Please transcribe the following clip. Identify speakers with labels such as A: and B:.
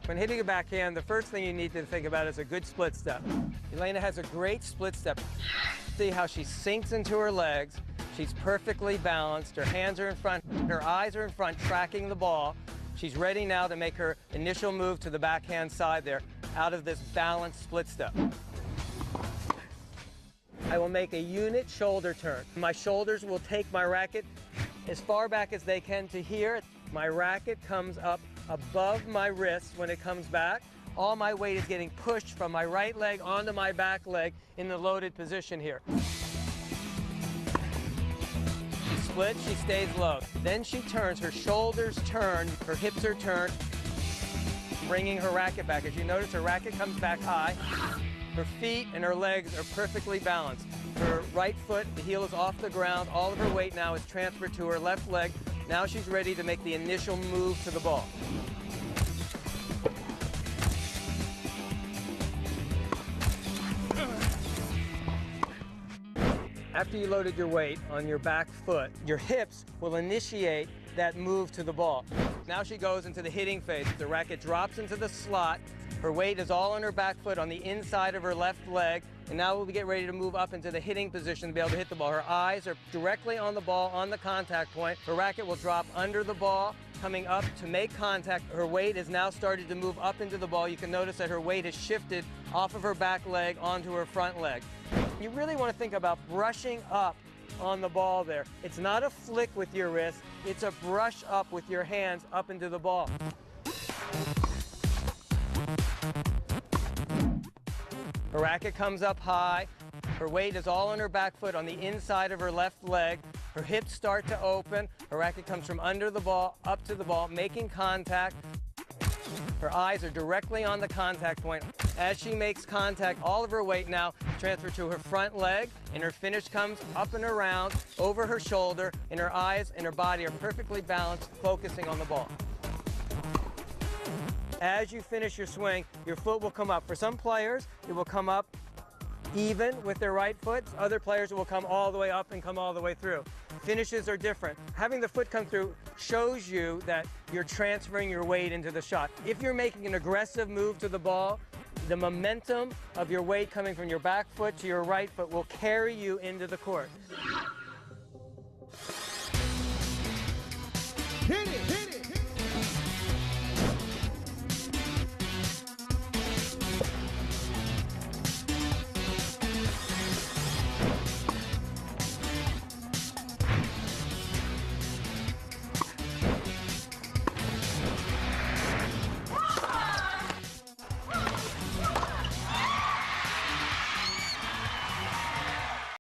A: When hitting a backhand, the first thing you need to think about is a good split step. Elena has a great split step. See how she sinks into her legs. She's perfectly balanced. Her hands are in front. Her eyes are in front, tracking the ball. She's ready now to make her initial move to the backhand side there, out of this balanced split step. I will make a unit shoulder turn. My shoulders will take my racket as far back as they can to here. My racket comes up above my wrist when it comes back. All my weight is getting pushed from my right leg onto my back leg in the loaded position here. She splits, she stays low. Then she turns, her shoulders turn, her hips are turned, bringing her racket back. As you notice, her racket comes back high. Her feet and her legs are perfectly balanced. Her right foot, the heel is off the ground. All of her weight now is transferred to her left leg. Now she's ready to make the initial move to the ball. After you loaded your weight on your back foot, your hips will initiate that move to the ball. Now she goes into the hitting phase. The racket drops into the slot. Her weight is all on her back foot on the inside of her left leg. And now we'll get ready to move up into the hitting position to be able to hit the ball. Her eyes are directly on the ball, on the contact point. Her racket will drop under the ball, coming up to make contact. Her weight is now started to move up into the ball. You can notice that her weight has shifted off of her back leg onto her front leg. You really want to think about brushing up on the ball there. It's not a flick with your wrist, it's a brush up with your hands up into the ball. Her racket comes up high. Her weight is all on her back foot on the inside of her left leg. Her hips start to open. Her racket comes from under the ball, up to the ball, making contact. Her eyes are directly on the contact point. As she makes contact, all of her weight now transfers to her front leg, and her finish comes up and around, over her shoulder, and her eyes and her body are perfectly balanced, focusing on the ball. As you finish your swing, your foot will come up. For some players, it will come up even with their right foot. Other players will come all the way up and come all the way through. Finishes are different. Having the foot come through shows you that you're transferring your weight into the shot. If you're making an aggressive move to the ball, the momentum of your weight coming from your back foot to your right foot will carry you into the court.
B: Hit it!